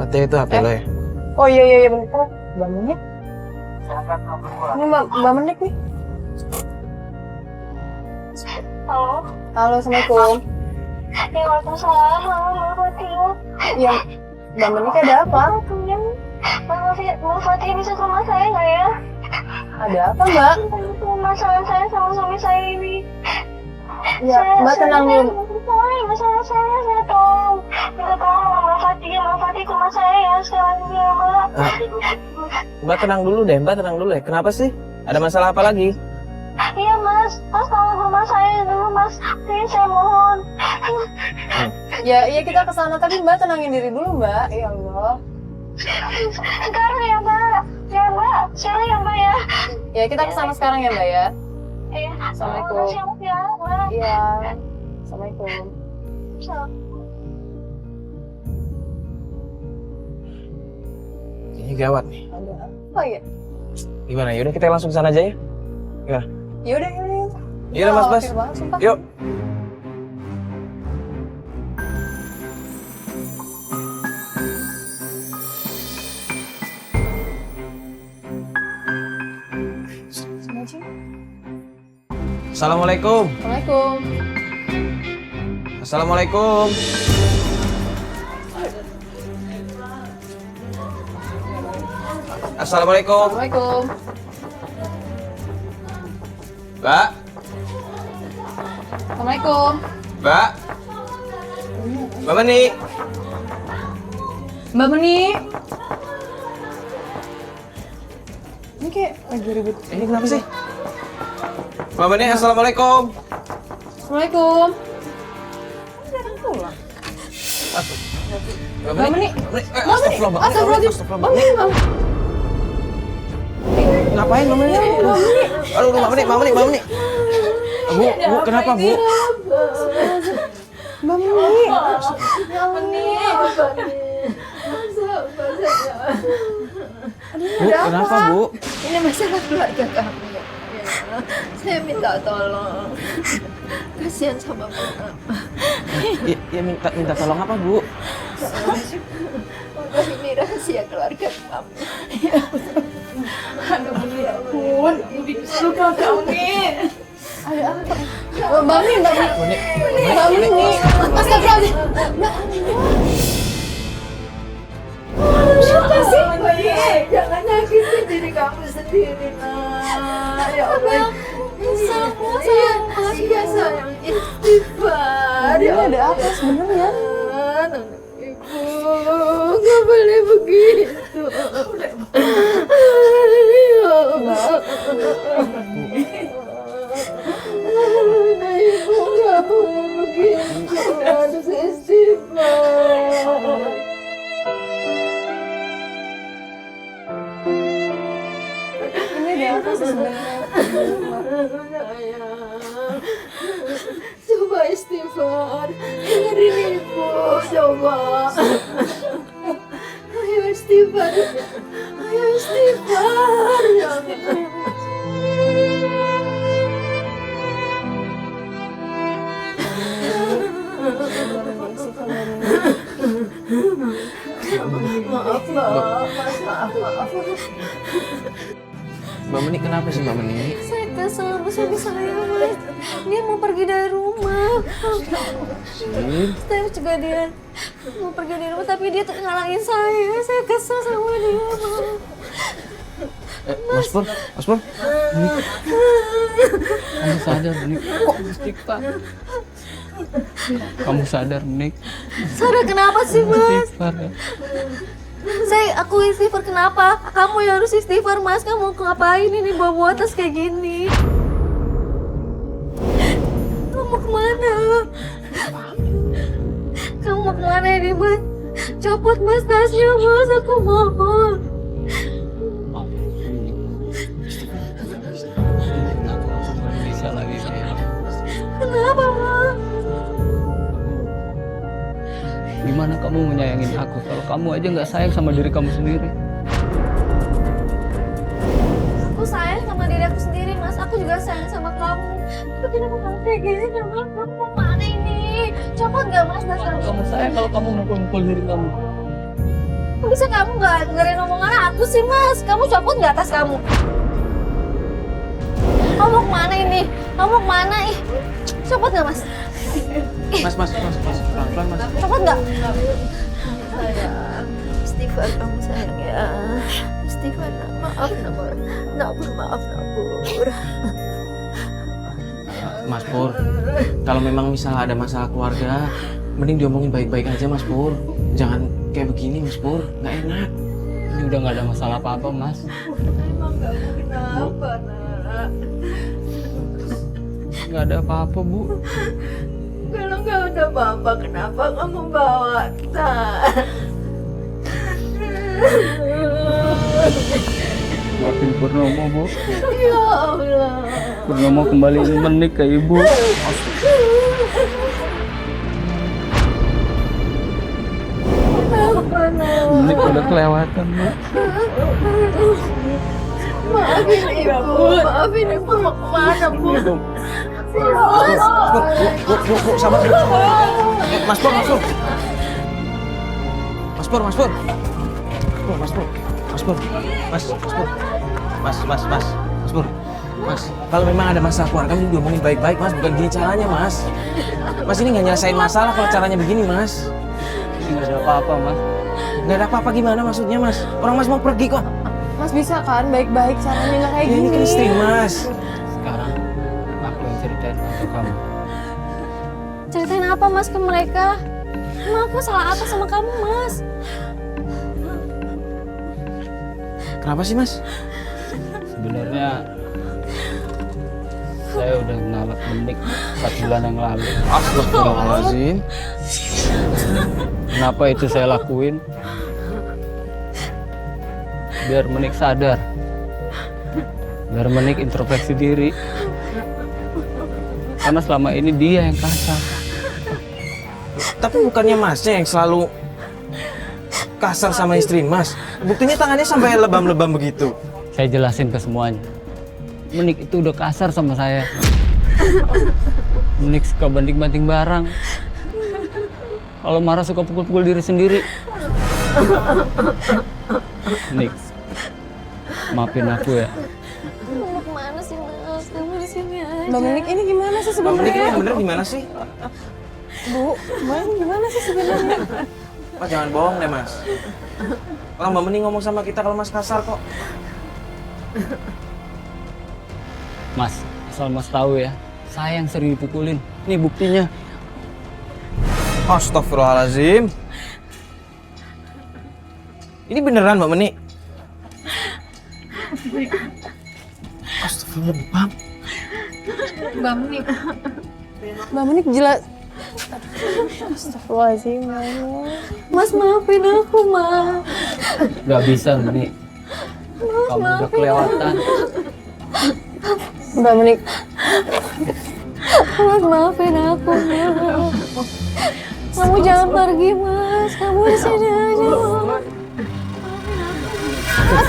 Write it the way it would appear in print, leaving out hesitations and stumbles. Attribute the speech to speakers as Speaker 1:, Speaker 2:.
Speaker 1: Katanya itu HP lo ya?
Speaker 2: Oh iya bentar. Mbak Menik. Ini Mbak Menik nih.
Speaker 3: Halo.
Speaker 2: Halo, Assalamualaikum.
Speaker 3: Ya, Waalaikumsalam. Halo, Mbak Fatih.
Speaker 2: Iya, Mbak Menik ada apa?
Speaker 3: Mbak Fatih bisa ke rumah saya nggak ya?
Speaker 2: Ada apa, Mbak?
Speaker 3: Masalah saya sama suami saya ini.
Speaker 2: Ya, Mbak tenang dulu.
Speaker 3: Masalah saya tolong. Minta tolong sama Mbak Fatih. Mbak Fatih ke rumah saya ya sekarang ya, Mbak.
Speaker 1: Mbak tenang dulu deh, Mbak tenang dulu ya. Kenapa sih? Ada masalah apa lagi?
Speaker 3: Iya, Mas. Mas tolong ke rumah saya dulu, Mas. Please, saya mohon.
Speaker 2: Ya, iya kita ke sana tapi Mbak tenangin diri dulu, Mbak. Ya Allah.
Speaker 3: Sekarang ya, Mbak. Ya, Mbak. Sekarang ya, Mbak ya.
Speaker 2: Ya, kita ke sana sekarang ya, Mbak ya.
Speaker 3: Iya.
Speaker 2: Assalamualaikum.
Speaker 3: Siap ya, Mbak.
Speaker 2: Iya. Assalamualaikum.
Speaker 1: Ini gawat nih.
Speaker 2: Ada apa ya?
Speaker 1: Gimana? Yaudah kita langsung ke sana aja ya. Gimana?
Speaker 2: Yaudah.
Speaker 1: Yaudah Mas Bas.
Speaker 2: Khawatir banget, sumpah.
Speaker 1: Yuk.
Speaker 2: Sini aja.
Speaker 1: Assalamualaikum.
Speaker 2: Assalamualaikum.
Speaker 1: Assalamualaikum. Assalamualaikum.
Speaker 2: Assalamualaikum.
Speaker 1: Mbak.
Speaker 2: Assalamualaikum.
Speaker 1: Mbak. Mbak Menik.
Speaker 2: Mbak Menik. Ini kayak lagi ribut.
Speaker 1: Ini kenapa sih? Mbak Menik, Assalamualaikum.
Speaker 2: Assalamualaikum. Jarang pulang. Mbak Menik.
Speaker 1: Astagfirullah, Mbak Menik.
Speaker 2: Astagfirullahaladzim.
Speaker 1: Mbak Menik. Ngapain Mbak Menik? Aduh, Mbak Menik. Bu, kenapa Bu?
Speaker 2: Mbak Menik.
Speaker 1: Bu, kenapa Bu?
Speaker 4: Ini masalah keluarga kami ya. Saya minta tolong. Kasihan sama bapak.
Speaker 1: Ya minta tolong apa Bu?
Speaker 4: Ini rahasia keluarga kami.
Speaker 2: Mbak Menik. Mbak Menik. Astagfirullahaladzim.
Speaker 4: Siapa sih? Jangan nyakitin diri kamu sendiri, nak. Ya Allah. Iya sayang, istighfar.
Speaker 2: Ini ada apa sebenarnya?
Speaker 4: Anak ibu, nggak boleh begitu. Ya Allah. Anak ibu nggak boleh begitu. Harus istighfar.
Speaker 2: Ini ada apa sih sebenarnya?
Speaker 4: Coba istighfar, dengerin ibu, coba. Ayo istighfar, ya Allah. Maaf, maaf.
Speaker 1: Mbak Menik kenapa sih Mbak Menik?
Speaker 4: Saya kesel sama suami saya, Mas. Dia mau pergi dari rumah. Saya juga dia mau pergi dari rumah, tapi dia tuh ngalangin saya. Saya kesel sama dia, Mas.
Speaker 1: Mas Pur.
Speaker 5: Kamu sadar, Nik? Kok istighfar? Kamu sadar, Nik?
Speaker 4: Sadar kenapa sih, Mas?
Speaker 5: Istighfar ya?
Speaker 4: Aku istighfar kenapa? Kamu yang harus istighfar, Mas. Kamu mau ngapain ini bawa tas kayak gini? Kamu mau kemana? Kamu mau kemana ini, Mas? Copot, Mas, tasnya, Mas. Aku mohon.
Speaker 5: Bisa lagi, Nik.
Speaker 4: Kenapa, Mas?
Speaker 5: Gimana kamu menyayangin aku kalau kamu aja nggak sayang sama diri kamu sendiri?
Speaker 4: Aku sayang sama diri aku sendiri, Mas. Aku juga sayang sama kamu. Tapi kenapa kamu kayak gini sama aku? Kamu mau mana ini? Copot gak, Mas, tas kamu?
Speaker 5: Kamu sayang kalau kamu mukul-mukul diri kamu.
Speaker 4: Aku bisa kamu nggak dengerin omongan aku sih, Mas? Kamu copot nggak tas kamu? Kamu mau kemana ini? Kamu mau kemana? Ih, copot nggak, Mas?
Speaker 1: Mas, pelan-pelan mas.
Speaker 4: Copot nggak?
Speaker 6: Istighfar kamu sayang ya. Istighfar, maaf Nabur. Maaf Nabur.
Speaker 1: Mas Pur, kalau memang misalnya ada masalah keluarga, mending diomongin baik-baik aja Mas Pur. Jangan kayak begini Mas Pur, nggak enak.
Speaker 5: Ini udah nggak ada masalah apa-apa, Mas.
Speaker 6: Emang kamu kenapa, Nak?
Speaker 5: Nggak ada apa-apa, Bu.
Speaker 6: Kalau nggak ada apa-apa, kenapa kamu bawa Nak?
Speaker 5: Maafin Purnomo, Bu.
Speaker 6: Ya Allah.
Speaker 5: Purnomo kembaliin Menik ke Ibu. Menik udah kelewatan, Bu.
Speaker 6: Maafin ibu mau kemana Bu?
Speaker 1: Bu, sabar. Mas Pur. Mas, kalau memang ada masalah keluarga, mending diomongin baik-baik, Mas. Bukan gini caranya, Mas. Mas ini nggak nyelesain masalah kalau caranya begini, Mas.
Speaker 5: Ini nggak ada apa-apa, Mas.
Speaker 1: Nggak ada apa-apa gimana maksudnya, Mas? Orang Mas mau pergi kok.
Speaker 2: Mas bisa kan baik-baik caranya nggak kayak
Speaker 1: Ya,
Speaker 2: gini.
Speaker 1: ini kan istri, Mas.
Speaker 5: Sekarang aku yang ceritain untuk kamu.
Speaker 4: Ceritain apa, Mas, ke mereka? Emang aku salah apa sama kamu, Mas?
Speaker 1: Kenapa sih, Mas?
Speaker 5: Sebenarnya saya udah nalak Menik 4 bulan yang lalu.
Speaker 1: Astagfirullahaladzim.
Speaker 5: Kenapa itu saya lakuin? Biar Menik sadar. Biar Menik introspeksi diri. Karena selama ini dia yang kasar.
Speaker 1: Tapi bukannya Masnya yang selalu kasar sama istri Mas? Buktinya tangannya sampai lebam-lebam begitu.
Speaker 5: Saya jelasin ke semuanya. Menik itu udah kasar sama saya. Menik suka banting-banting barang. Kalau marah suka pukul-pukul diri sendiri. Menik, maafin aku ya.
Speaker 4: Kamu mau kemana sih, Mas? Kamu di sini aja.
Speaker 2: Mbak Menik ini gimana sih
Speaker 1: Mbak Menik ini
Speaker 2: sebenarnya?
Speaker 1: yang bener gimana sih?
Speaker 2: Bu, Mbak ini gimana sih sebenarnya?
Speaker 1: Mas jangan bohong deh, Mas. Orang Mbak Menik ngomong sama kita kalau Mas kasar kok.
Speaker 5: Mas, asal Mas tahu ya, saya yang sering dipukulin. Ini buktinya.
Speaker 1: Astagfirullahaladzim. Ini beneran Mbak Menik? Astagfirullah.
Speaker 2: Mbak Menik jelas. Astagfirullahaladzim.
Speaker 4: Mas, maafin aku, Mas.
Speaker 5: Gak bisa, Menik. Kamu udah kelewatan.
Speaker 2: Mbak Menik,
Speaker 4: Mas, maafin aku, Mas. Kamu jangan pergi, Mas. Kamu di sini aja, Mas. Mas,